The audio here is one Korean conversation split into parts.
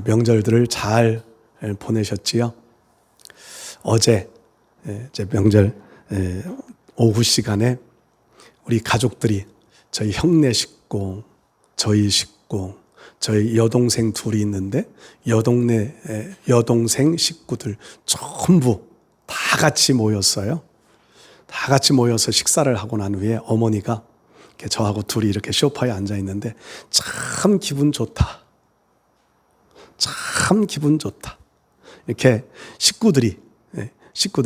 명절들을 잘 보내셨지요? 어제 이제 명절 오후 시간에 우리 가족들이 저희 형네 식구, 저희 식구, 저희 여동생 둘이 있는데 여동생 식구들 전부 다 같이 모였어요. 다 같이 모여서 식사를 하고 난 후에 어머니가 저하고 둘이 이렇게 소파에 앉아 있는데 참 기분 좋다. 참 기분 좋다. 이렇게 식구들이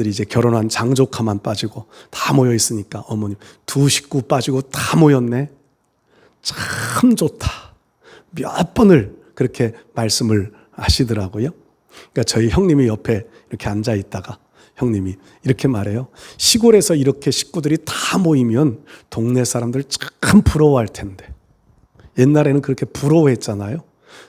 이제 결혼한 장조카만 빠지고 다 모여 있으니까 어머님 두 식구 빠지고 다 모였네. 참 좋다. 몇 번을 그렇게 말씀을 하시더라고요. 그러니까 저희 형님이 옆에 이렇게 앉아 있다가 형님이 이렇게 말해요. 시골에서 이렇게 식구들이 다 모이면 동네 사람들 참 부러워할 텐데. 옛날에는 그렇게 부러워했잖아요.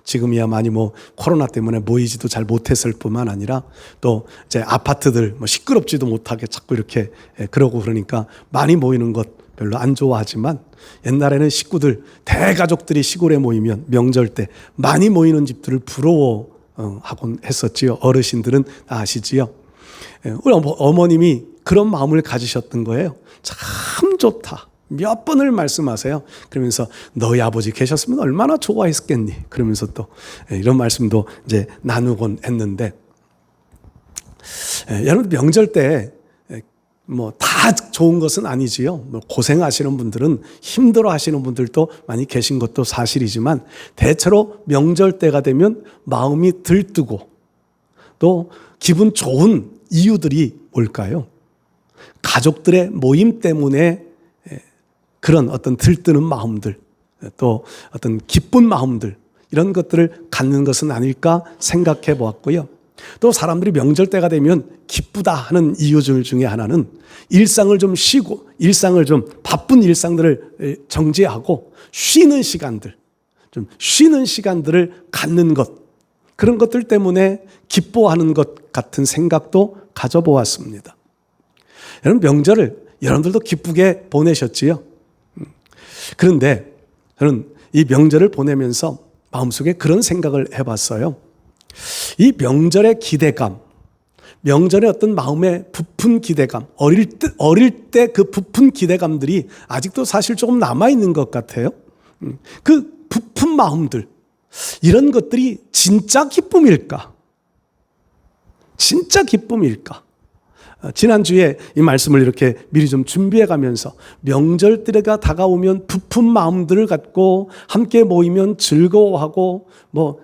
지금이야 많이 코로나 때문에 모이지도 잘 못했을 뿐만 아니라 또 이제 아파트들 시끄럽지도 못하게 자꾸 이렇게 그러고 그러니까 많이 모이는 것 별로 안 좋아하지만 옛날에는 식구들 대가족들이 시골에 모이면 명절 때 많이 모이는 집들을 부러워하곤 했었지요. 어르신들은 다 아시지요. 우리 어머님이 그런 마음을 가지셨던 거예요. 참 좋다. 몇 번을 말씀하세요. 그러면서 너희 아버지 계셨으면 얼마나 좋아했겠니? 그러면서 또 이런 말씀도 이제 나누곤 했는데, 여러분 명절 때 다 좋은 것은 아니지요. 고생하시는 분들은 힘들어 하시는 분들도 많이 계신 것도 사실이지만 대체로 명절 때가 되면 마음이 들뜨고 또 기분 좋은 이유들이 뭘까요? 가족들의 모임 때문에 그런 어떤 들뜨는 마음들, 또 어떤 기쁜 마음들, 이런 것들을 갖는 것은 아닐까 생각해 보았고요. 또 사람들이 명절 때가 되면 기쁘다 하는 이유들 중에 하나는 일상을 좀 쉬고, 바쁜 일상들을 정지하고 쉬는 시간들을 갖는 것, 그런 것들 때문에 기뻐하는 것 같은 생각도 가져보았습니다. 여러분 명절을 여러분들도 기쁘게 보내셨지요? 그런데 저는 이 명절을 보내면서 마음속에 그런 생각을 해봤어요. 이 명절의 기대감, 명절의 어떤 마음의 부푼 기대감, 어릴 때 그 부푼 기대감들이 아직도 사실 조금 남아있는 것 같아요. 그 부푼 마음들, 이런 것들이 진짜 기쁨일까? 진짜 기쁨일까? 지난주에 이 말씀을 이렇게 미리 좀 준비해 가면서 명절 때가 다가오면 부푼 마음들을 갖고 함께 모이면 즐거워하고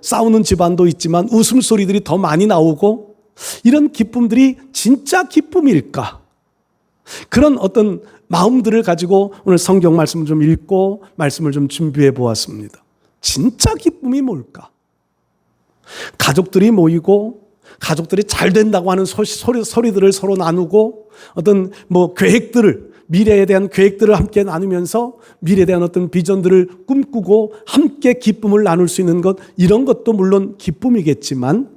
싸우는 집안도 있지만 웃음소리들이 더 많이 나오고 이런 기쁨들이 진짜 기쁨일까? 그런 어떤 마음들을 가지고 오늘 성경 말씀을 좀 읽고 말씀을 좀 준비해 보았습니다. 진짜 기쁨이 뭘까? 가족들이 모이고 가족들이 잘 된다고 하는 소리들을 서로 나누고 어떤 계획들을, 미래에 대한 계획들을 함께 나누면서 미래에 대한 어떤 비전들을 꿈꾸고 함께 기쁨을 나눌 수 있는 것, 이런 것도 물론 기쁨이겠지만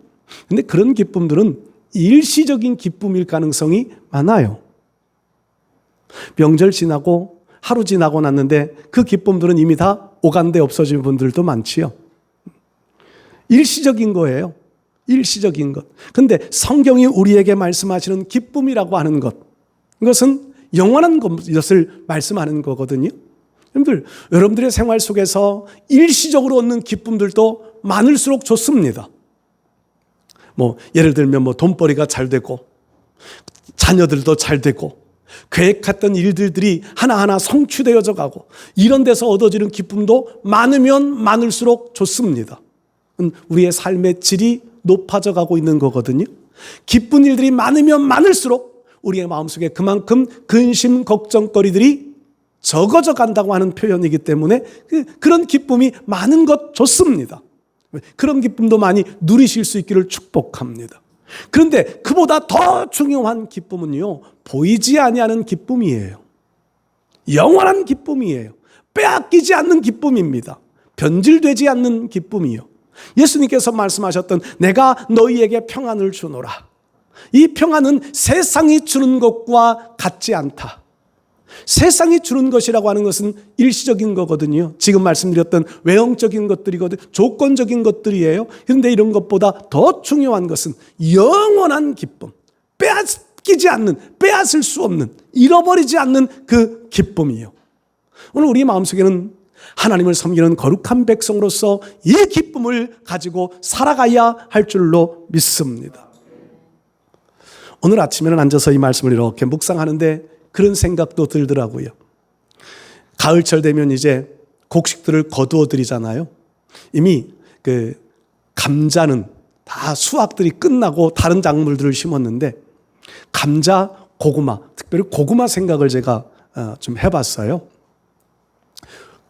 근데 그런 기쁨들은 일시적인 기쁨일 가능성이 많아요. 명절 지나고 하루 지나고 났는데 그 기쁨들은 이미 다 오간데 없어진 분들도 많지요. 일시적인 거예요. 일시적인 것. 근데 성경이 우리에게 말씀하시는 기쁨이라고 하는 것, 이것은 영원한 것을 말씀하는 거거든요. 여러분들의 생활 속에서 일시적으로 얻는 기쁨들도 많을수록 좋습니다. 예를 들면 돈벌이가 잘 되고 자녀들도 잘 되고 계획했던 일들이 하나하나 성취되어져 가고 이런 데서 얻어지는 기쁨도 많으면 많을수록 좋습니다. 우리의 삶의 질이 높아져 가고 있는 거거든요. 기쁜 일들이 많으면 많을수록 우리의 마음속에 그만큼 근심, 걱정거리들이 적어져 간다고 하는 표현이기 때문에 그런 기쁨이 많은 것 좋습니다. 그런 기쁨도 많이 누리실 수 있기를 축복합니다. 그런데 그보다 더 중요한 기쁨은요, 보이지 아니하는 기쁨이에요. 영원한 기쁨이에요. 빼앗기지 않는 기쁨입니다. 변질되지 않는 기쁨이요. 예수님께서 말씀하셨던 내가 너희에게 평안을 주노라. 이 평안은 세상이 주는 것과 같지 않다. 세상이 주는 것이라고 하는 것은 일시적인 거거든요. 지금 말씀드렸던 외형적인 것들이거든, 조건적인 것들이에요. 그런데 이런 것보다 더 중요한 것은 영원한 기쁨, 빼앗기지 않는, 빼앗을 수 없는, 잃어버리지 않는 그 기쁨이요. 오늘 우리 마음속에는 하나님을 섬기는 거룩한 백성으로서 이 기쁨을 가지고 살아가야 할 줄로 믿습니다. 오늘 아침에는 앉아서 이 말씀을 이렇게 묵상하는데 그런 생각도 들더라고요. 가을철 되면 이제 곡식들을 거두어 드리잖아요. 이미 그 감자는 다 수확들이 끝나고 다른 작물들을 심었는데 감자, 고구마, 특별히 고구마 생각을 제가 좀 해봤어요.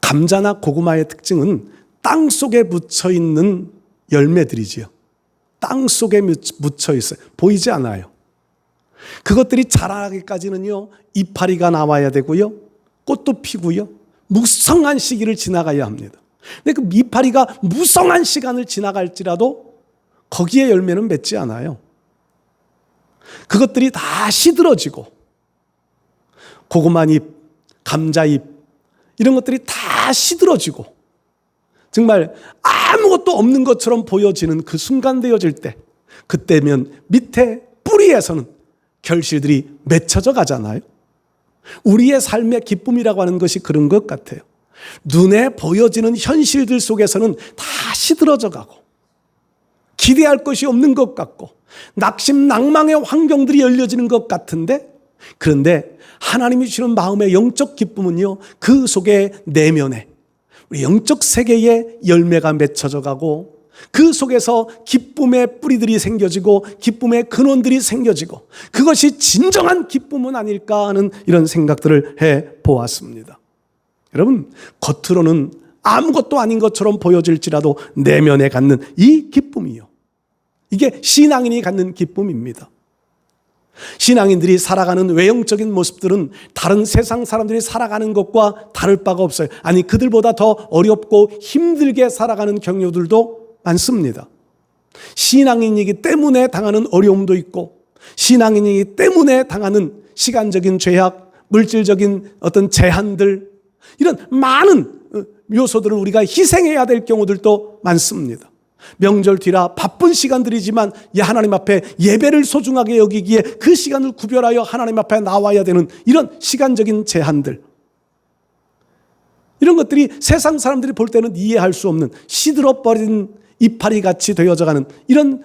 감자나 고구마의 특징은 땅 속에 묻혀 있는 열매들이지요. 땅 속에 묻혀 있어요. 보이지 않아요. 그것들이 자라기까지는요, 이파리가 나와야 되고요, 꽃도 피고요, 무성한 시기를 지나가야 합니다. 근데 그 이파리가 무성한 시간을 지나갈지라도 거기에 열매는 맺지 않아요. 그것들이 다 시들어지고 고구마잎, 감자잎 이런 것들이 다 시들어지고 정말 아무것도 없는 것처럼 보여지는 그 순간 되어질 때, 그때면 밑에 뿌리에서는 결실들이 맺혀져 가잖아요. 우리의 삶의 기쁨이라고 하는 것이 그런 것 같아요. 눈에 보여지는 현실들 속에서는 다 시들어져 가고 기대할 것이 없는 것 같고 낙심낭망의 환경들이 열려지는 것 같은데, 그런데 하나님이 주시는 마음의 영적 기쁨은요, 그 속에 내면에 우리 영적 세계에 열매가 맺혀져 가고 그 속에서 기쁨의 뿌리들이 생겨지고 기쁨의 근원들이 생겨지고 그것이 진정한 기쁨은 아닐까 하는 이런 생각들을 해보았습니다. 여러분, 겉으로는 아무것도 아닌 것처럼 보여질지라도 내면에 갖는 이 기쁨이요, 이게 신앙인이 갖는 기쁨입니다. 신앙인들이 살아가는 외형적인 모습들은 다른 세상 사람들이 살아가는 것과 다를 바가 없어요. 아니, 그들보다 더 어렵고 힘들게 살아가는 경우들도 많습니다. 신앙인이기 때문에 당하는 어려움도 있고, 신앙인이기 때문에 당하는 시간적인 죄악, 물질적인 어떤 제한들, 이런 많은 요소들을 우리가 희생해야 될 경우들도 많습니다. 명절 뒤라 바쁜 시간들이지만 하나님 앞에 예배를 소중하게 여기기에 그 시간을 구별하여 하나님 앞에 나와야 되는 이런 시간적인 제한들, 이런 것들이 세상 사람들이 볼 때는 이해할 수 없는 시들어버린 이파리 같이 되어져가는 이런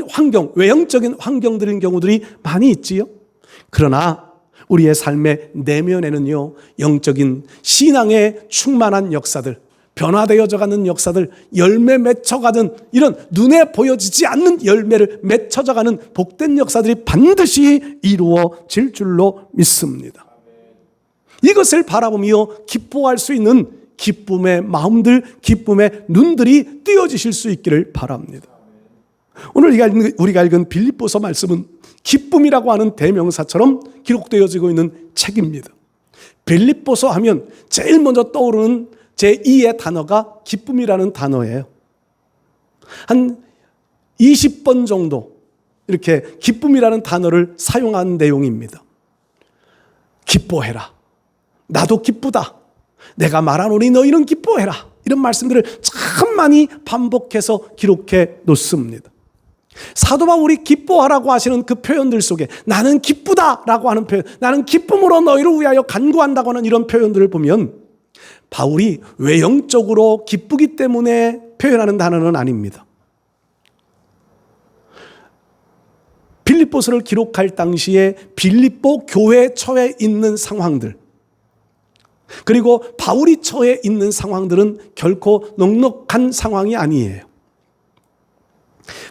환경, 외형적인 환경들인 경우들이 많이 있지요. 그러나 우리의 삶의 내면에는요, 영적인 신앙의 충만한 역사들, 변화되어져가는 역사들, 열매 맺혀가는 이런 눈에 보여지지 않는 열매를 맺혀져가는 복된 역사들이 반드시 이루어질 줄로 믿습니다. 이것을 바라보며 기뻐할 수 있는 기쁨의 마음들, 기쁨의 눈들이 띄어지실 수 있기를 바랍니다. 오늘 우리가 읽은 빌립보서 말씀은 기쁨이라고 하는 대명사처럼 기록되어지고 있는 책입니다. 빌립보서 하면 제일 먼저 떠오르는 제2의 단어가 기쁨이라는 단어예요. 한 20번 정도 이렇게 기쁨이라는 단어를 사용한 내용입니다. 기뻐해라. 나도 기쁘다. 내가 말하노니 너희는 기뻐해라. 이런 말씀들을 참 많이 반복해서 기록해 놓습니다. 사도 바울이 기뻐하라고 하시는 그 표현들 속에 나는 기쁘다라고 하는 표현, 나는 기쁨으로 너희를 위하여 간구한다고 하는 이런 표현들을 보면 바울이 외형적으로 기쁘기 때문에 표현하는 단어는 아닙니다. 빌립보서를 기록할 당시에 빌립보 교회에 처해 있는 상황들, 그리고 바울이 처해 있는 상황들은 결코 넉넉한 상황이 아니에요.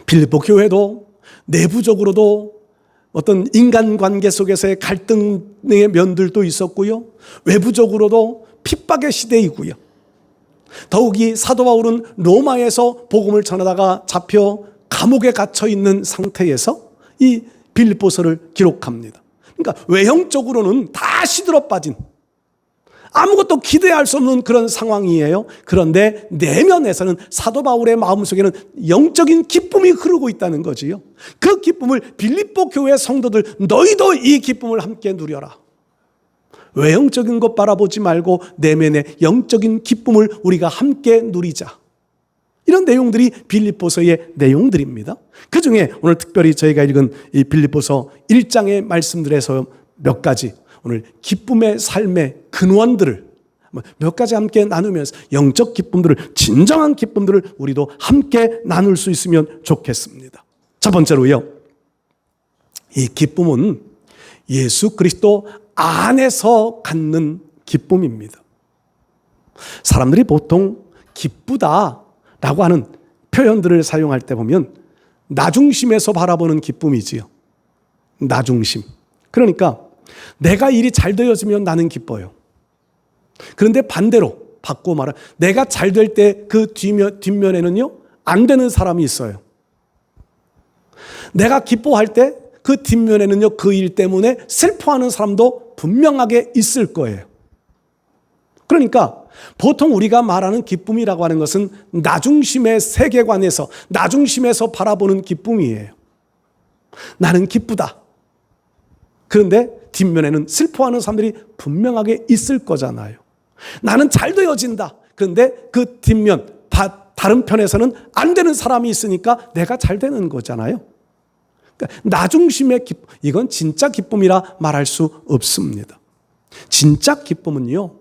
빌립보 교회도 내부적으로도 어떤 인간관계 속에서의 갈등의 면들도 있었고요, 외부적으로도 핍박의 시대이고요. 더욱이 사도 바울은 로마에서 복음을 전하다가 잡혀 감옥에 갇혀 있는 상태에서 이 빌립보서를 기록합니다. 그러니까 외형적으로는 다 시들어 빠진, 아무것도 기대할 수 없는 그런 상황이에요. 그런데 내면에서는 사도 바울의 마음속에는 영적인 기쁨이 흐르고 있다는 거지요. 그 기쁨을 빌립보 교회 성도들, 너희도 이 기쁨을 함께 누려라. 외형적인 것 바라보지 말고 내면의 영적인 기쁨을 우리가 함께 누리자. 이런 내용들이 빌립보서의 내용들입니다. 그중에 오늘 특별히 저희가 읽은 이 빌립보서 1장의 말씀들에서 몇 가지 오늘 기쁨의 삶의 근원들을 몇 가지 함께 나누면서 영적 기쁨들을, 진정한 기쁨들을 우리도 함께 나눌 수 있으면 좋겠습니다. 첫 번째로요, 이 기쁨은 예수 그리스도 안에서 갖는 기쁨입니다. 사람들이 보통 기쁘다라고 하는 표현들을 사용할 때 보면 나중심에서 바라보는 기쁨이지요. 나중심. 그러니까 내가 일이 잘 되어지면 나는 기뻐요. 그런데 반대로 바꿔 말하면 내가 잘 될 때 그 뒷면에는요, 안 되는 사람이 있어요. 내가 기뻐할 때 그 뒷면에는요, 그 일 때문에 슬퍼하는 사람도 분명하게 있을 거예요. 그러니까 보통 우리가 말하는 기쁨이라고 하는 것은 나중심의 세계관에서, 나중심에서 바라보는 기쁨이에요. 나는 기쁘다. 그런데 뒷면에는 슬퍼하는 사람들이 분명하게 있을 거잖아요. 나는 잘 되어진다. 그런데 그 뒷면, 다른 편에서는 안 되는 사람이 있으니까 내가 잘 되는 거잖아요. 그러니까 나중심의 기쁨, 이건 진짜 기쁨이라 말할 수 없습니다. 진짜 기쁨은요,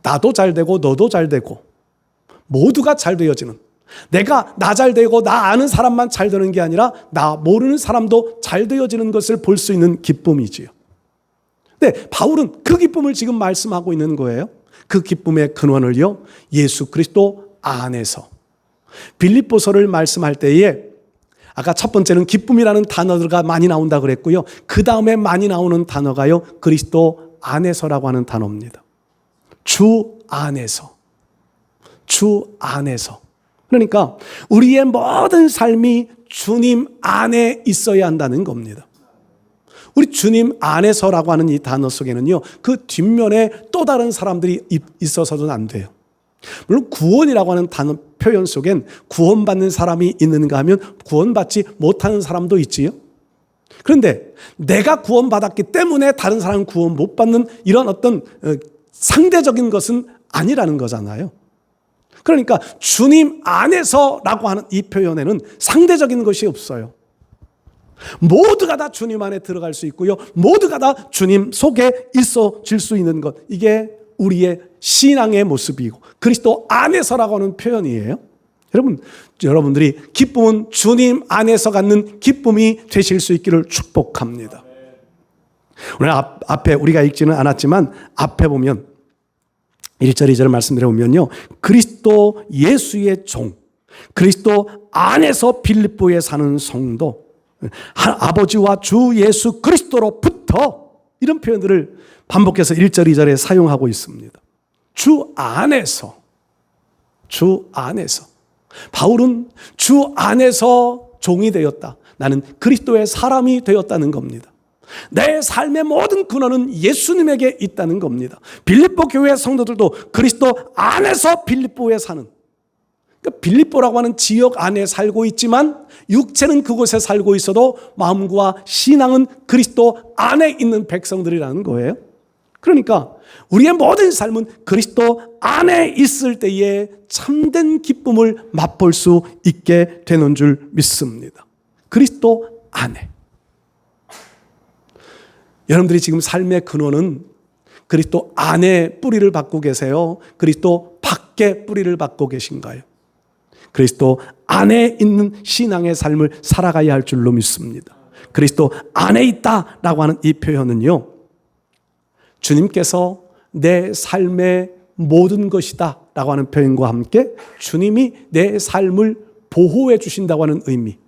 나도 잘 되고 너도 잘 되고 모두가 잘 되어지는, 내가 나 잘 되고 나 아는 사람만 잘 되는 게 아니라 나 모르는 사람도 잘 되어지는 것을 볼 수 있는 기쁨이지요. 근데 바울은 그 기쁨을 지금 말씀하고 있는 거예요. 그 기쁨의 근원을요, 예수 그리스도 안에서. 빌립보서를 말씀할 때에 아까 첫 번째는 기쁨이라는 단어가 많이 나온다 그랬고요. 그 다음에 많이 나오는 단어가요, 그리스도 안에서라고 하는 단어입니다. 주 안에서. 주 안에서. 그러니까 우리의 모든 삶이 주님 안에 있어야 한다는 겁니다. 우리 주님 안에서라고 하는 이 단어 속에는요, 그 뒷면에 또 다른 사람들이 있어서는 안 돼요. 물론 구원이라고 하는 단어 표현 속엔 구원받는 사람이 있는가 하면 구원받지 못하는 사람도 있지요. 그런데 내가 구원받았기 때문에 다른 사람은 구원 못 받는 이런 어떤 상대적인 것은 아니라는 거잖아요. 그러니까 주님 안에서라고 하는 이 표현에는 상대적인 것이 없어요. 모두가 다 주님 안에 들어갈 수 있고요, 모두가 다 주님 속에 있어질 수 있는 것, 이게 우리의 신앙의 모습이고 그리스도 안에서라고 하는 표현이에요. 여러분들이 기쁨은 주님 안에서 갖는 기쁨이 되실 수 있기를 축복합니다. 오늘 앞에 우리가 읽지는 않았지만 앞에 보면 1절 2절 말씀드려보면요, 그리스도 예수의 종, 그리스도 안에서 빌립보에 사는 성도, 아버지와 주 예수 그리스도로부터, 이런 표현들을 반복해서 1절 2절에 사용하고 있습니다. 주 안에서. 주 안에서. 바울은 주 안에서 종이 되었다. 나는 그리스도의 사람이 되었다는 겁니다. 내 삶의 모든 근원은 예수님에게 있다는 겁니다. 빌립보 교회 성도들도 그리스도 안에서 빌립보에 사는, 그러니까 빌립보라고 하는 지역 안에 살고 있지만 육체는 그곳에 살고 있어도 마음과 신앙은 그리스도 안에 있는 백성들이라는 거예요. 그러니까 우리의 모든 삶은 그리스도 안에 있을 때에 참된 기쁨을 맛볼 수 있게 되는 줄 믿습니다. 그리스도 안에. 여러분들이 지금 삶의 근원은 그리스도 안에 뿌리를 받고 계세요? 그리스도 밖에 뿌리를 받고 계신가요? 그리스도 안에 있는 신앙의 삶을 살아가야 할 줄로 믿습니다. 그리스도 안에 있다라고 하는 이 표현은요, 주님께서 내 삶의 모든 것이다 라고 하는 표현과 함께 주님이 내 삶을 보호해 주신다고 하는 의미,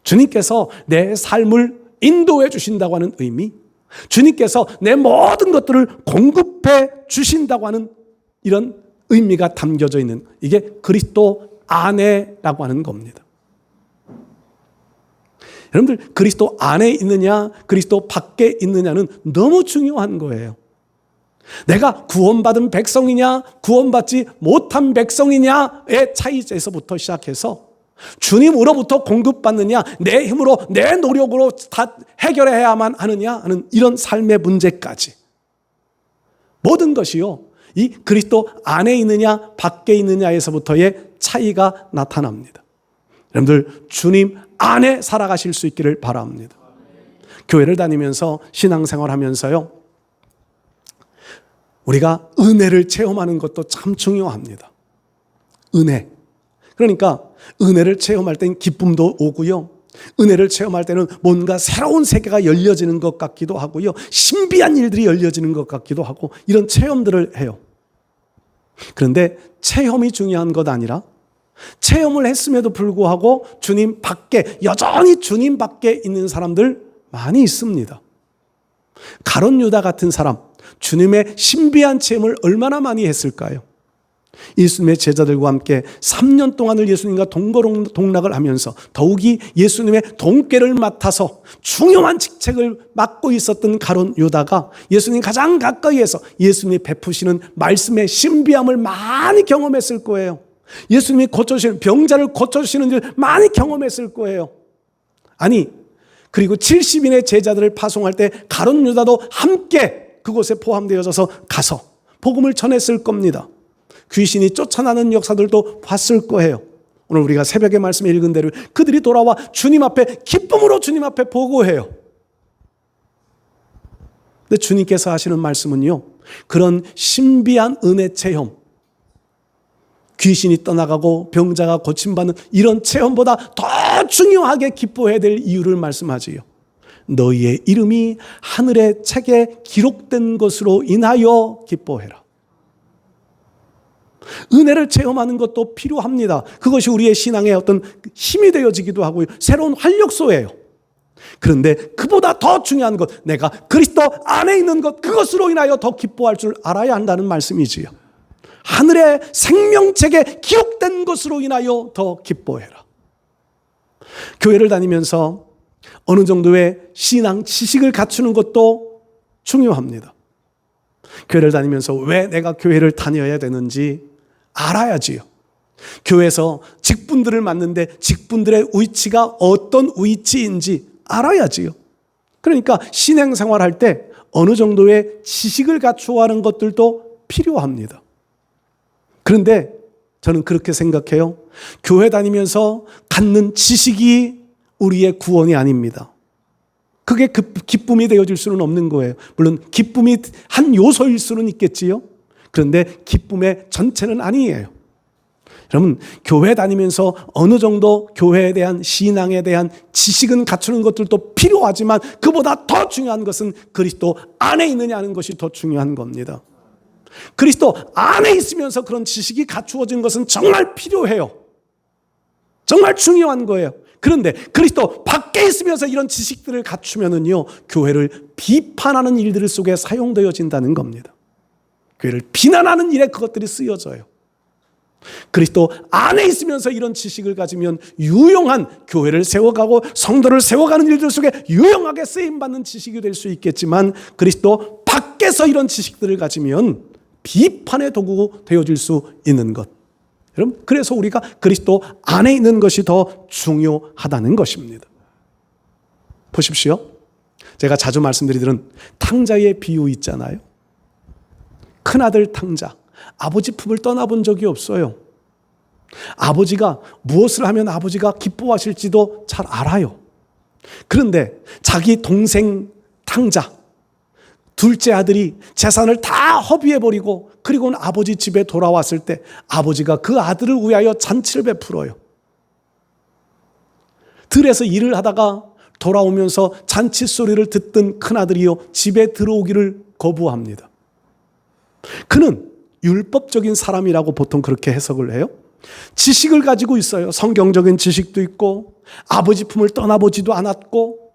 주님께서 내 삶을 인도해 주신다고 하는 의미, 주님께서 내 모든 것들을 공급해 주신다고 하는 이런 의미가 담겨져 있는, 이게 그리스도 안에라고 하는 겁니다. 여러분들, 그리스도 안에 있느냐 그리스도 밖에 있느냐는 너무 중요한 거예요. 내가 구원받은 백성이냐 구원받지 못한 백성이냐의 차이에서부터 시작해서 주님으로부터 공급받느냐, 내 힘으로 내 노력으로 다 해결해야만 하느냐 하는 이런 삶의 문제까지, 모든 것이요, 이 그리스도 안에 있느냐 밖에 있느냐에서부터의 차이가 나타납니다. 여러분들 주님 안에 살아가실 수 있기를 바랍니다. 교회를 다니면서 신앙생활하면서요, 우리가 은혜를 체험하는 것도 참 중요합니다. 은혜. 그러니까 은혜를 체험할 땐 기쁨도 오고요, 은혜를 체험할 때는 뭔가 새로운 세계가 열려지는 것 같기도 하고요, 신비한 일들이 열려지는 것 같기도 하고, 이런 체험들을 해요. 그런데 체험이 중요한 것 아니라 체험을 했음에도 불구하고 주님 밖에, 여전히 주님 밖에 있는 사람들 많이 있습니다. 가룟 유다 같은 사람, 주님의 신비한 체험을 얼마나 많이 했을까요? 예수님의 제자들과 함께 3년 동안을 예수님과 동거동락을 하면서 더욱이 예수님의 동궤를 맡아서 중요한 직책을 맡고 있었던 가룟 유다가 예수님 가장 가까이에서 예수님이 베푸시는 말씀의 신비함을 많이 경험했을 거예요. 예수님이 고쳐주시는, 병자를 고쳐주시는 일 많이 경험했을 거예요. 아니, 그리고 70인의 제자들을 파송할 때 가룟 유다도 함께 그곳에 포함되어져서 가서 복음을 전했을 겁니다. 귀신이 쫓아나는 역사들도 봤을 거예요. 오늘 우리가 새벽에 말씀에 읽은 대로 그들이 돌아와 주님 앞에 기쁨으로 주님 앞에 보고해요. 근데 주님께서 하시는 말씀은요, 그런 신비한 은혜 체험, 귀신이 떠나가고 병자가 고침받는 이런 체험보다 더 중요하게 기뻐해야 될 이유를 말씀하지요. 너희의 이름이 하늘의 책에 기록된 것으로 인하여 기뻐해라. 은혜를 체험하는 것도 필요합니다. 그것이 우리의 신앙의 어떤 힘이 되어지기도 하고요, 새로운 활력소예요. 그런데 그보다 더 중요한 것, 내가 그리스도 안에 있는 것, 그것으로 인하여 더 기뻐할 줄 알아야 한다는 말씀이지요. 하늘의 생명책에 기록된 것으로 인하여 더 기뻐해라. 교회를 다니면서 어느 정도의 신앙 지식을 갖추는 것도 중요합니다. 교회를 다니면서 왜 내가 교회를 다녀야 되는지 알아야지요. 교회에서 직분들을 맡는데 직분들의 위치가 어떤 위치인지 알아야지요. 그러니까 신앙생활할 때 어느 정도의 지식을 갖추어 하는 것들도 필요합니다. 그런데 저는 그렇게 생각해요. 교회 다니면서 갖는 지식이 우리의 구원이 아닙니다. 그게 기쁨이 되어질 수는 없는 거예요. 물론 기쁨이 한 요소일 수는 있겠지요. 그런데 기쁨의 전체는 아니에요. 여러분, 교회 다니면서 어느 정도 교회에 대한, 신앙에 대한 지식은 갖추는 것들도 필요하지만 그보다 더 중요한 것은 그리스도 안에 있느냐 하는 것이 더 중요한 겁니다. 그리스도 안에 있으면서 그런 지식이 갖추어진 것은 정말 필요해요. 정말 중요한 거예요. 그런데 그리스도 밖에 있으면서 이런 지식들을 갖추면은요, 교회를 비판하는 일들 속에 사용되어진다는 겁니다. 교회를 비난하는 일에 그것들이 쓰여져요. 그리스도 안에 있으면서 이런 지식을 가지면 유용한, 교회를 세워가고 성도를 세워가는 일들 속에 유용하게 쓰임받는 지식이 될 수 있겠지만, 그리스도 밖에서 이런 지식들을 가지면 비판의 도구가 되어질 수 있는 것. 여러분, 그래서 우리가 그리스도 안에 있는 것이 더 중요하다는 것입니다. 보십시오. 제가 자주 말씀드리던 탕자의 비유 있잖아요. 큰아들 탕자, 아버지 품을 떠나본 적이 없어요. 아버지가 무엇을 하면 아버지가 기뻐하실지도 잘 알아요. 그런데 자기 동생 탕자, 둘째 아들이 재산을 다 허비해버리고 그리고는 아버지 집에 돌아왔을 때 아버지가 그 아들을 위하여 잔치를 베풀어요. 들에서 일을 하다가 돌아오면서 잔치 소리를 듣던 큰아들이요, 집에 들어오기를 거부합니다. 그는 율법적인 사람이라고 보통 그렇게 해석을 해요. 지식을 가지고 있어요. 성경적인 지식도 있고 아버지 품을 떠나보지도 않았고,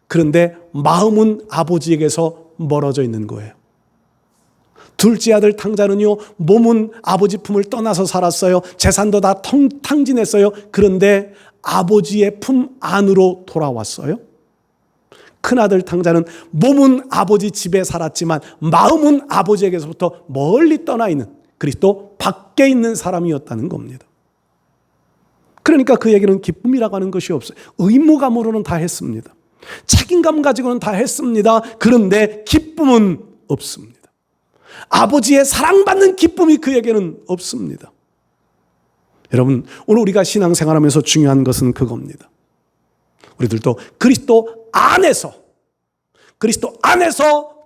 그런데 마음은 아버지에게서 멀어져 있는 거예요. 둘째 아들 탕자는요, 몸은 아버지 품을 떠나서 살았어요. 재산도 다 탕진했어요. 그런데 아버지의 품 안으로 돌아왔어요. 큰아들 탕자는 몸은 아버지 집에 살았지만 마음은 아버지에게서부터 멀리 떠나 있는, 그리스도 밖에 있는 사람이었다는 겁니다. 그러니까 그에게는 기쁨이라고 하는 것이 없어요. 의무감으로는 다 했습니다. 책임감 가지고는 다 했습니다. 그런데 기쁨은 없습니다. 아버지의 사랑받는 기쁨이 그에게는 없습니다. 여러분, 오늘 우리가 신앙생활하면서 중요한 것은 그겁니다. 우리들도 그리스도 안에서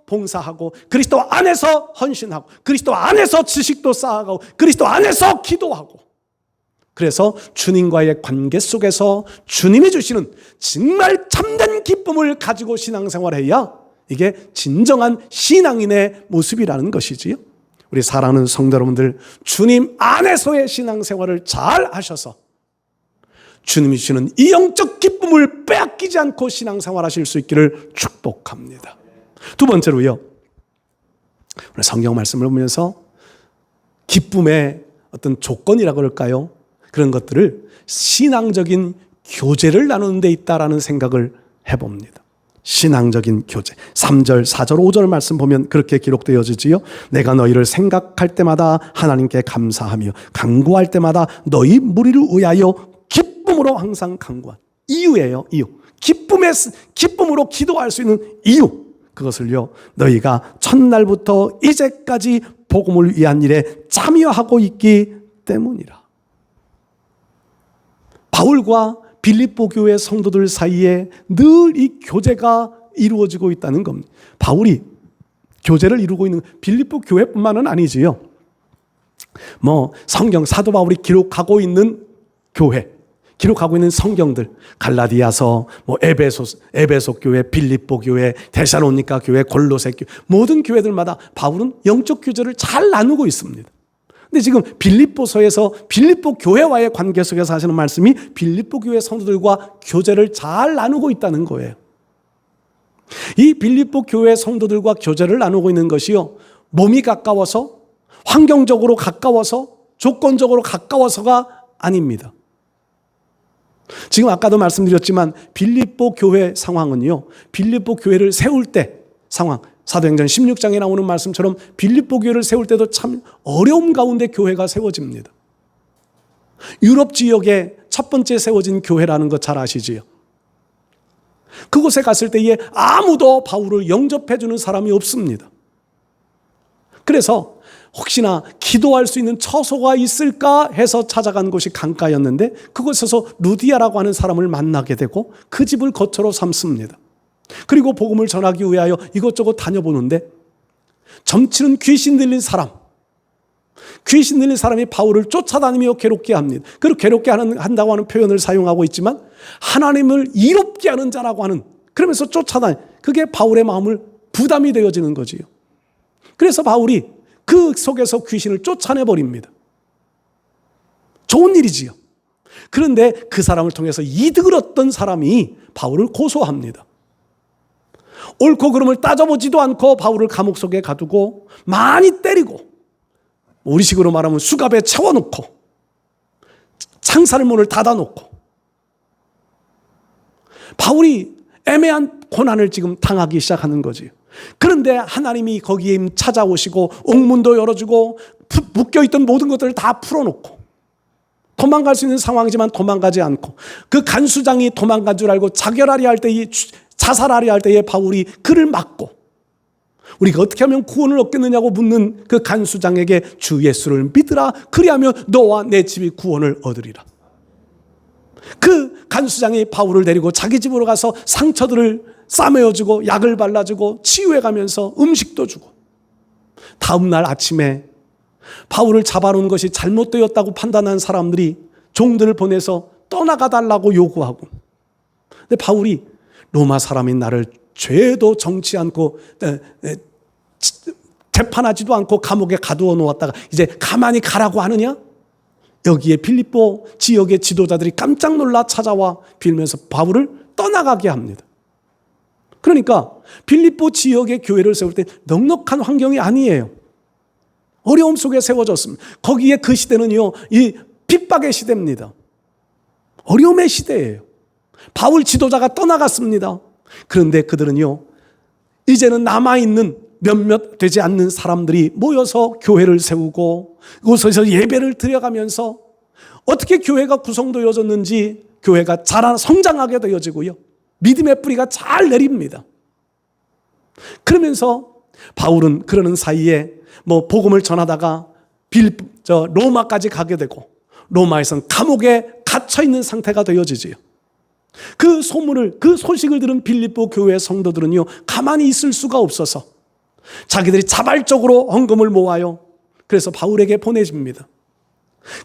봉사하고, 그리스도 안에서 헌신하고, 그리스도 안에서 지식도 쌓아가고, 그리스도 안에서 기도하고, 그래서 주님과의 관계 속에서 주님이 주시는 정말 참된 기쁨을 가지고 신앙생활해야 이게 진정한 신앙인의 모습이라는 것이지요. 우리 사랑하는 성도 여러분들, 주님 안에서의 신앙생활을 잘 하셔서 주님이 주시는 이 영적 기쁨을 빼앗기지 않고 신앙생활하실 수 있기를 축복합니다. 두 번째로요, 오늘 성경 말씀을 보면서 기쁨의 어떤 조건이라고 그럴까요? 그런 것들을 신앙적인 교제를 나누는 데 있다라는 생각을 해봅니다. 신앙적인 교제. 3절, 4절, 5절 말씀 보면 그렇게 기록되어지지요. 내가 너희를 생각할 때마다 하나님께 감사하며 간구할 때마다 너희 무리를 위하여 기쁨으로 항상 간구한 이유예요. 이유. 기쁨으로 기도할 수 있는 이유. 그것을요, 너희가 첫날부터 이제까지 복음을 위한 일에 참여하고 있기 때문이라. 바울과 빌립보 교회 성도들 사이에 늘 이 교제가 이루어지고 있다는 겁니다. 바울이 교제를 이루고 있는 빌립보 교회뿐만은 아니지요. 성경 사도 바울이 기록하고 있는 교회, 기록하고 있는 성경들, 갈라디아서, 에베소 교회, 빌립보 교회, 데살로니가 교회, 골로새 교회, 모든 교회들마다 바울은 영적 교제를 잘 나누고 있습니다. 근데 지금 빌립보서에서 빌립보 교회와의 관계 속에서 하시는 말씀이 빌립보 교회 성도들과 교제를 잘 나누고 있다는 거예요. 이 빌립보 교회 성도들과 교제를 나누고 있는 것이요, 몸이 가까워서, 환경적으로 가까워서, 조건적으로 가까워서가 아닙니다. 지금 아까도 말씀드렸지만 빌립보 교회 상황은요, 빌립보 교회를 세울 때 상황, 사도행전 16장에 나오는 말씀처럼 빌립보 교회를 세울 때도 참 어려움 가운데 교회가 세워집니다. 유럽 지역에 첫 번째 세워진 교회라는 것 잘 아시지요? 그곳에 갔을 때에 아무도 바울을 영접해 주는 사람이 없습니다. 그래서 혹시나 기도할 수 있는 처소가 있을까 해서 찾아간 곳이 강가였는데, 그곳에서 루디아라고 하는 사람을 만나게 되고 그 집을 거처로 삼습니다. 그리고 복음을 전하기 위하여 이것저것 다녀보는데, 점치는 귀신 들린 사람이 바울을 쫓아다니며 괴롭게 합니다. 그리고 괴롭게 한다고 하는 표현을 사용하고 있지만 하나님을 이롭게 하는 자라고 하는, 그러면서 쫓아다니, 그게 바울의 마음을 부담이 되어지는 거지요. 그래서 바울이 그 속에서 귀신을 쫓아내버립니다. 좋은 일이지요. 그런데 그 사람을 통해서 이득을 얻던 사람이 바울을 고소합니다. 옳고 그름을 따져보지도 않고 바울을 감옥 속에 가두고 많이 때리고, 우리식으로 말하면 수갑에 채워놓고 창살 문을 닫아놓고, 바울이 애매한 고난을 지금 당하기 시작하는 거지요. 그런데 하나님이 거기에 찾아오시고 옥문도 열어주고 묶여있던 모든 것들을 다 풀어놓고, 도망갈 수 있는 상황이지만 도망가지 않고, 그 간수장이 도망간 줄 알고 자결하려 할 때에, 자살하려 할 때에 바울이 그를 막고, 우리가 어떻게 하면 구원을 얻겠느냐고 묻는 그 간수장에게 주 예수를 믿으라, 그리하면 너와 내 집이 구원을 얻으리라. 그 간수장이 바울을 데리고 자기 집으로 가서 상처들을 싸매어주고 약을 발라주고 치유해가면서 음식도 주고, 다음날 아침에 바울을 잡아놓은 것이 잘못되었다고 판단한 사람들이 종들을 보내서 떠나가달라고 요구하고, 근데 바울이 로마 사람인 나를 죄도 정치 않고 재판하지도 않고 감옥에 가두어 놓았다가 이제 가만히 가라고 하느냐? 여기에 빌립보 지역의 지도자들이 깜짝 놀라 찾아와 빌면서 바울을 떠나가게 합니다. 그러니까 빌립보 지역의 교회를 세울 때 넉넉한 환경이 아니에요. 어려움 속에 세워졌습니다. 거기에 그 시대는요, 이 핍박의 시대입니다. 어려움의 시대예요. 바울 지도자가 떠나갔습니다. 그런데 그들은요, 이제는 남아있는 몇몇 되지 않는 사람들이 모여서 교회를 세우고 그곳에서 예배를 드려가면서 어떻게 교회가 구성되어졌는지 교회가 성장하게 되어지고요, 믿음의 뿌리가 잘 내립니다. 그러면서 바울은 그러는 사이에 복음을 전하다가 로마까지 가게 되고 로마에선 감옥에 갇혀 있는 상태가 되어지지요. 그 소식을 들은 빌립보 교회 성도들은요, 가만히 있을 수가 없어서 자기들이 자발적으로 헌금을 모아요. 그래서 바울에게 보내줍니다.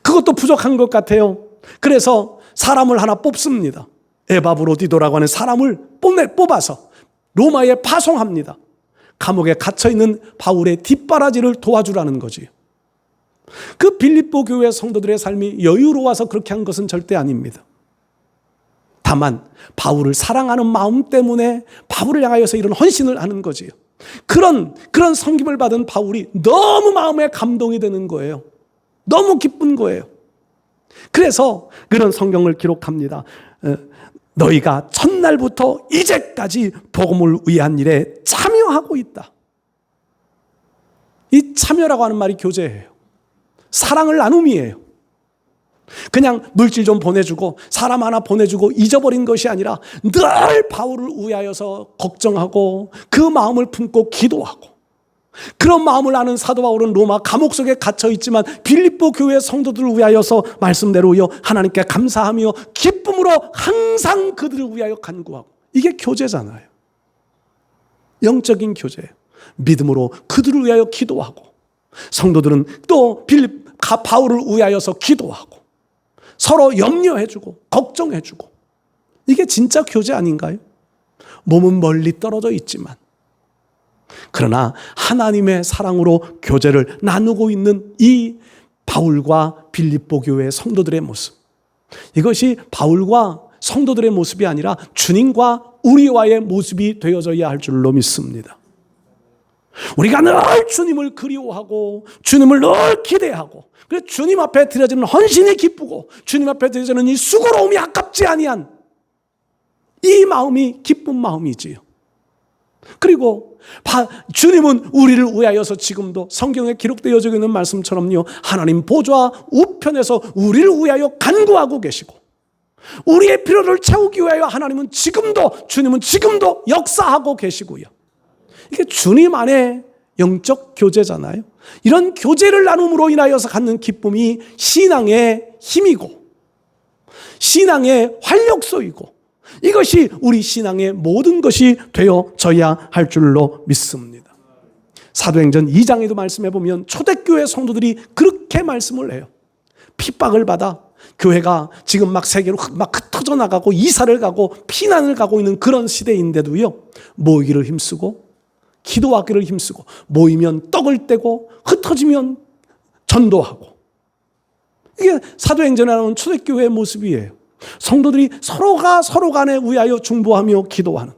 그것도 부족한 것 같아요. 그래서 사람을 하나 뽑습니다. 에바브로디도라고 하는 사람을 뽑아서 로마에 파송합니다. 감옥에 갇혀있는 바울의 뒷바라지를 도와주라는 거지요. 그 빌립보 교회 성도들의 삶이 여유로워서 그렇게 한 것은 절대 아닙니다. 다만 바울을 사랑하는 마음 때문에 바울을 향하여서 이런 헌신을 하는 거지요. 그런 섬김을 받은 바울이 너무 마음에 감동이 되는 거예요. 너무 기쁜 거예요. 그래서 그런 성경을 기록합니다. 너희가 첫날부터 이제까지 복음을 위한 일에 참여하고 있다. 이 참여라고 하는 말이 교제예요. 사랑을 나눔이에요. 그냥 물질 좀 보내주고 사람 하나 보내주고 잊어버린 것이 아니라 늘 바울을 위하여서 걱정하고 그 마음을 품고 기도하고, 그런 마음을 아는 사도 바울은 로마 감옥 속에 갇혀 있지만 빌립보 교회 성도들을 위하여서 말씀대로요, 하나님께 감사하며 기쁨으로 항상 그들을 위하여 간구하고. 이게 교제잖아요. 영적인 교제예요. 믿음으로 그들을 위하여 기도하고, 성도들은 또 바울을 위하여서 기도하고, 서로 염려해주고 걱정해주고. 이게 진짜 교제 아닌가요? 몸은 멀리 떨어져 있지만 그러나 하나님의 사랑으로 교제를 나누고 있는 이 바울과 빌립보 교회 성도들의 모습, 이것이 바울과 성도들의 모습이 아니라 주님과 우리와의 모습이 되어져야 할 줄로 믿습니다. 우리가 늘 주님을 그리워하고 주님을 늘 기대하고, 그래서 주님 앞에 드려지는 헌신이 기쁘고 주님 앞에 드려지는 이 수고로움이 아깝지 아니한 이 마음이 기쁜 마음이지요. 그리고 주님은 우리를 위하여서 지금도 성경에 기록되어져 있는 말씀처럼요, 하나님 보좌 우편에서 우리를 위하여 간구하고 계시고, 우리의 필요를 채우기 위하여 주님은 지금도 역사하고 계시고요. 이게 주님 안에 영적 교제잖아요. 이런 교제를 나눔으로 인하여서 갖는 기쁨이 신앙의 힘이고 신앙의 활력소이고, 이것이 우리 신앙의 모든 것이 되어져야 할 줄로 믿습니다. 사도행전 2장에도 말씀해 보면 초대교회 성도들이 그렇게 말씀을 해요. 핍박을 받아 교회가 지금 막 세계로 막 흩어져 나가고 이사를 가고 피난을 가고 있는 그런 시대인데도요, 모이기를 힘쓰고 기도하기를 힘쓰고, 모이면 떡을 떼고 흩어지면 전도하고. 이게 사도행전에 나오는 초대교회의 모습이에요. 성도들이 서로가 서로 간에 위하여 중보하며 기도하는.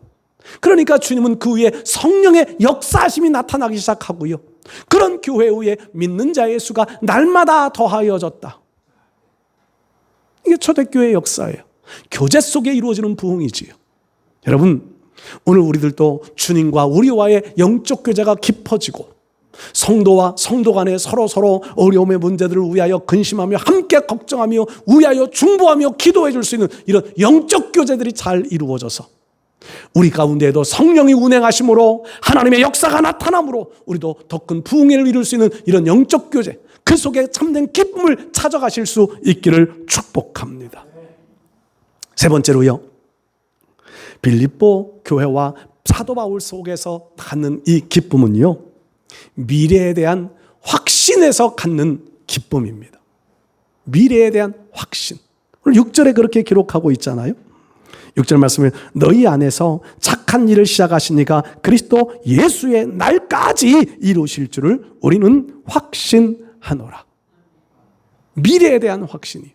그러니까 주님은 그 위에 성령의 역사심이 나타나기 시작하고요, 그런 교회 위에 믿는 자의 수가 날마다 더하여졌다. 이게 초대교회의 역사예요. 교제 속에 이루어지는 부흥이지요. 여러분, 오늘 우리들도 주님과 우리와의 영적 교제가 깊어지고, 성도와 성도 간에 서로 어려움의 문제들을 위하여 근심하며 함께 걱정하며 위하여 중보하며 기도해 줄 수 있는 이런 영적 교제들이 잘 이루어져서 우리 가운데에도 성령이 운행하심으로 하나님의 역사가 나타남으로 우리도 더 큰 부흥을 이룰 수 있는 이런 영적 교제, 그 속에 참된 기쁨을 찾아가실 수 있기를 축복합니다. 세 번째로요, 빌립보 교회와 사도 바울 속에서 갖는 이 기쁨은요, 미래에 대한 확신에서 갖는 기쁨입니다. 미래에 대한 확신. 오늘 6절에 그렇게 기록하고 있잖아요. 6절 말씀에 너희 안에서 착한 일을 시작하시니까 그리스도 예수의 날까지 이루실 줄을 우리는 확신하노라. 미래에 대한 확신이.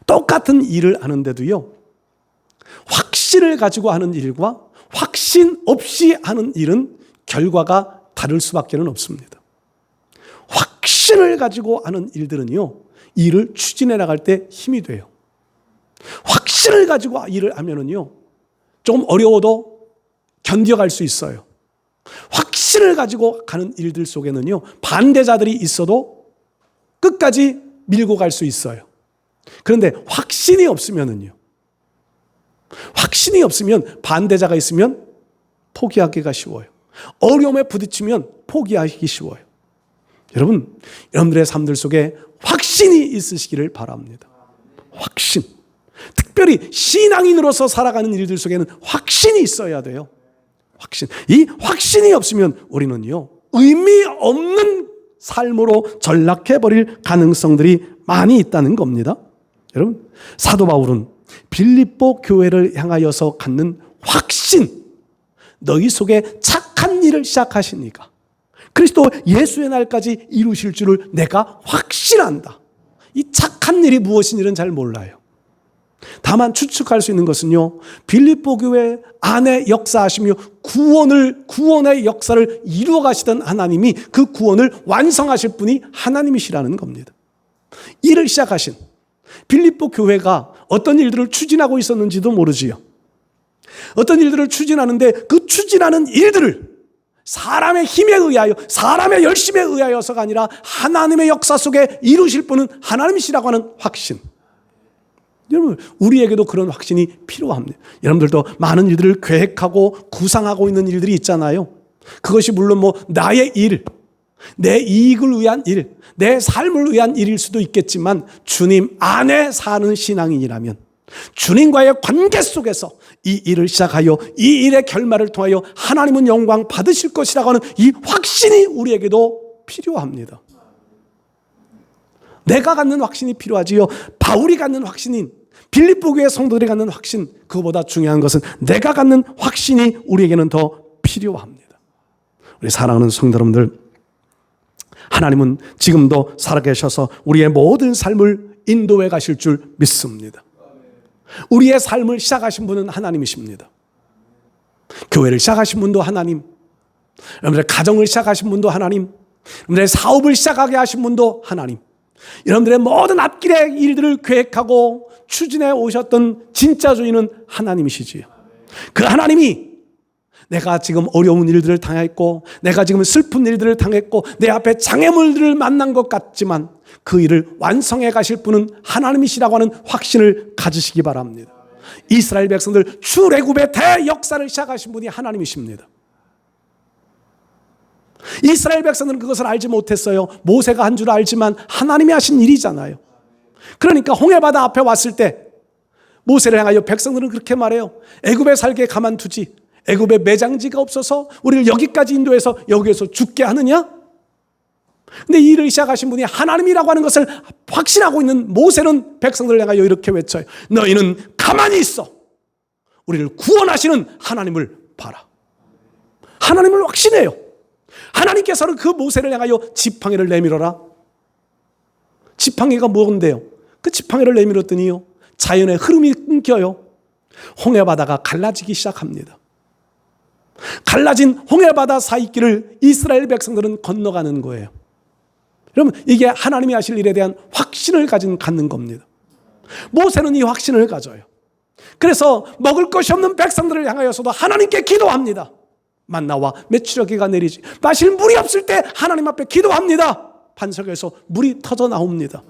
똑같은 일을 하는데도요, 확신을 가지고 하는 일과 확신 없이 하는 일은 결과가 다를 수밖에 없습니다. 확신을 가지고 하는 일들은요, 일을 추진해 나갈 때 힘이 돼요. 확신을 가지고 일을 하면은요, 조금 어려워도 견뎌갈 수 있어요. 확신을 가지고 가는 일들 속에는요, 반대자들이 있어도 끝까지 밀고 갈 수 있어요. 그런데 확신이 없으면 반대자가 있으면 포기하기가 쉬워요. 어려움에 부딪히면 포기하기 쉬워요. 여러분, 여러분들의 삶들 속에 확신이 있으시기를 바랍니다. 확신. 특별히 신앙인으로서 살아가는 일들 속에는 확신이 있어야 돼요. 확신. 이 확신이 없으면 우리는요, 의미 없는 삶으로 전락해버릴 가능성들이 많이 있다는 겁니다. 여러분, 사도 바울은 빌립보 교회를 향하여서 갖는 확신, 너희 속에 착한 일을 시작하시니까 그리스도 예수의 날까지 이루실 줄을 내가 확신한다. 이 착한 일이 무엇인지는 잘 몰라요. 다만 추측할 수 있는 것은요, 빌립보 교회 안에 역사하시며 구원의 역사를 이루어 가시던 하나님이 그 구원을 완성하실 분이 하나님이시라는 겁니다. 일을 시작하신 빌립보 교회가 어떤 일들을 추진하고 있었는지도 모르지요. 어떤 일들을 추진하는데 그 추진하는 일들을 사람의 힘에 의하여, 사람의 열심에 의하여서가 아니라 하나님의 역사 속에 이루실 분은 하나님이시라고 하는 확신. 여러분, 우리에게도 그런 확신이 필요합니다. 여러분들도 많은 일들을 계획하고 구상하고 있는 일들이 있잖아요. 그것이 물론 나의 일, 내 이익을 위한 일, 내 삶을 위한 일일 수도 있겠지만 주님 안에 사는 신앙인이라면 주님과의 관계 속에서 이 일을 시작하여 이 일의 결말을 통하여 하나님은 영광 받으실 것이라고 하는 이 확신이 우리에게도 필요합니다. 내가 갖는 확신이 필요하지요. 바울이 갖는 확신인 빌립보 교회 성도들이 갖는 확신, 그거보다 중요한 것은 내가 갖는 확신이 우리에게는 더 필요합니다. 우리 사랑하는 성도 여러분들, 하나님은 지금도 살아계셔서 우리의 모든 삶을 인도해 가실 줄 믿습니다. 우리의 삶을 시작하신 분은 하나님이십니다. 교회를 시작하신 분도 하나님, 여러분들의 가정을 시작하신 분도 하나님, 여러분들의 사업을 시작하게 하신 분도 하나님, 여러분들의 모든 앞길의 일들을 계획하고 추진해 오셨던 진짜 주인은 하나님이시지요. 그 하나님이 내가 지금 어려운 일들을 당했고, 내가 지금 슬픈 일들을 당했고, 내 앞에 장애물들을 만난 것 같지만 그 일을 완성해 가실 분은 하나님이시라고 하는 확신을 가지시기 바랍니다. 이스라엘 백성들 출애굽의 대역사를 시작하신 분이 하나님이십니다. 이스라엘 백성들은 그것을 알지 못했어요. 모세가 한 줄 알지만 하나님이 하신 일이잖아요. 그러니까 홍해바다 앞에 왔을 때 모세를 향하여 백성들은 그렇게 말해요. 애굽에 살게 가만두지, 애굽에 매장지가 없어서 우리를 여기까지 인도해서 여기에서 죽게 하느냐? 근데 이 일을 시작하신 분이 하나님이라고 하는 것을 확신하고 있는 모세는 백성들을 향하여 이렇게 외쳐요. 너희는 가만히 있어. 우리를 구원하시는 하나님을 봐라. 하나님을 확신해요. 하나님께서는 그 모세를 향하여 지팡이를 내밀어라. 지팡이가 뭔데요? 그 지팡이를 내밀었더니요, 자연의 흐름이 끊겨요. 홍해바다가 갈라지기 시작합니다. 갈라진 홍해바다 사이길을 이스라엘 백성들은 건너가는 거예요. 여러분, 이게 하나님이 하실 일에 대한 확신을 갖는 겁니다. 모세는 이 확신을 가져요. 그래서 먹을 것이 없는 백성들을 향하여서도 하나님께 기도합니다. 만나와 메추라기가 내리지, 마실 물이 없을 때 하나님 앞에 기도합니다. 반석에서 물이 터져 나옵니다.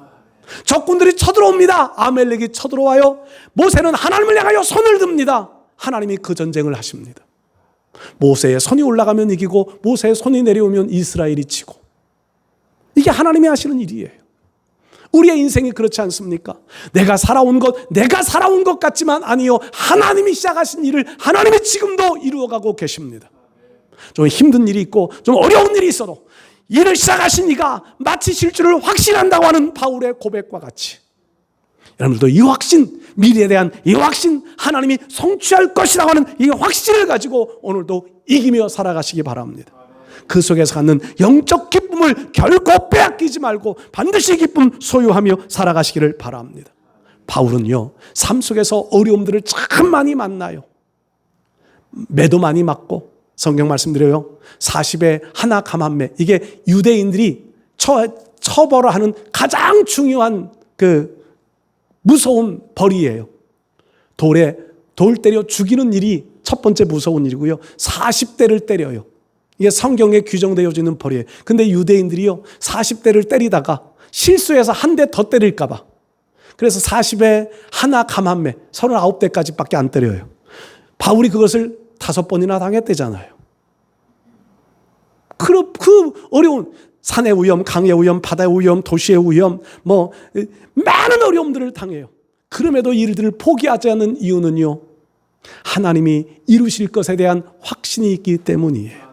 적군들이 쳐들어옵니다. 아멜렉이 쳐들어와요. 모세는 하나님을 향하여 손을 듭니다. 하나님이 그 전쟁을 하십니다. 모세의 손이 올라가면 이기고 모세의 손이 내려오면 이스라엘이 지고, 이게 하나님이 하시는 일이에요. 우리의 인생이 그렇지 않습니까? 내가 살아온 것 같지만 아니요, 하나님이 시작하신 일을 하나님이 지금도 이루어가고 계십니다. 좀 힘든 일이 있고 좀 어려운 일이 있어도 일을 시작하신 이가 마치실 줄을 확신한다고 하는 바울의 고백과 같이, 여러분들도 이 확신, 미래에 대한 이 확신, 하나님이 성취할 것이라고 하는 이 확신을 가지고 오늘도 이기며 살아가시기 바랍니다. 그 속에서 갖는 영적 기쁨을 결코 빼앗기지 말고 반드시 기쁨 소유하며 살아가시기를 바랍니다. 바울은요, 삶 속에서 어려움들을 참 많이 만나요. 매도 많이 맞고, 성경 말씀드려요, 40에 하나 감한매, 이게 유대인들이 처벌하는 가장 중요한 그 무서운 벌이에요. 돌 때려 죽이는 일이 첫 번째 무서운 일이고요, 40대를 때려요. 이게 성경에 규정되어 있는 벌이에요. 근데 유대인들이요, 40대를 때리다가 실수해서 한 대 더 때릴까 봐, 그래서 40에 하나 감한매, 39대까지 밖에 안 때려요. 바울이 그것을 5번이나 당했대잖아요. 그 어려운 산의 위험, 강의 위험, 바다의 위험, 도시의 위험, 많은 어려움들을 당해요. 그럼에도 이들을 포기하지 않는 이유는요, 하나님이 이루실 것에 대한 확신이 있기 때문이에요.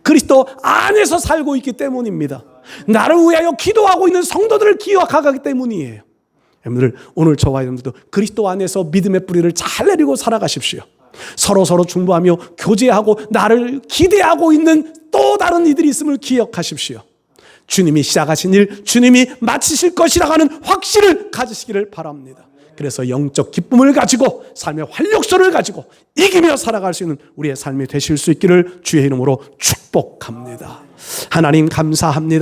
그리스도 안에서 살고 있기 때문입니다. 나를 위하여 기도하고 있는 성도들을 기억하기 때문이에요. 여러분들, 오늘 저와 여러분들도 그리스도 안에서 믿음의 뿌리를 잘 내리고 살아가십시오. 서로 중보하며 교제하고 나를 기대하고 있는 또 다른 이들이 있음을 기억하십시오. 주님이 시작하신 일, 주님이 마치실 것이라고 하는 확신을 가지시기를 바랍니다. 그래서 영적 기쁨을 가지고 삶의 활력소를 가지고 이기며 살아갈 수 있는 우리의 삶이 되실 수 있기를 주의 이름으로 축복합니다. 하나님 감사합니다.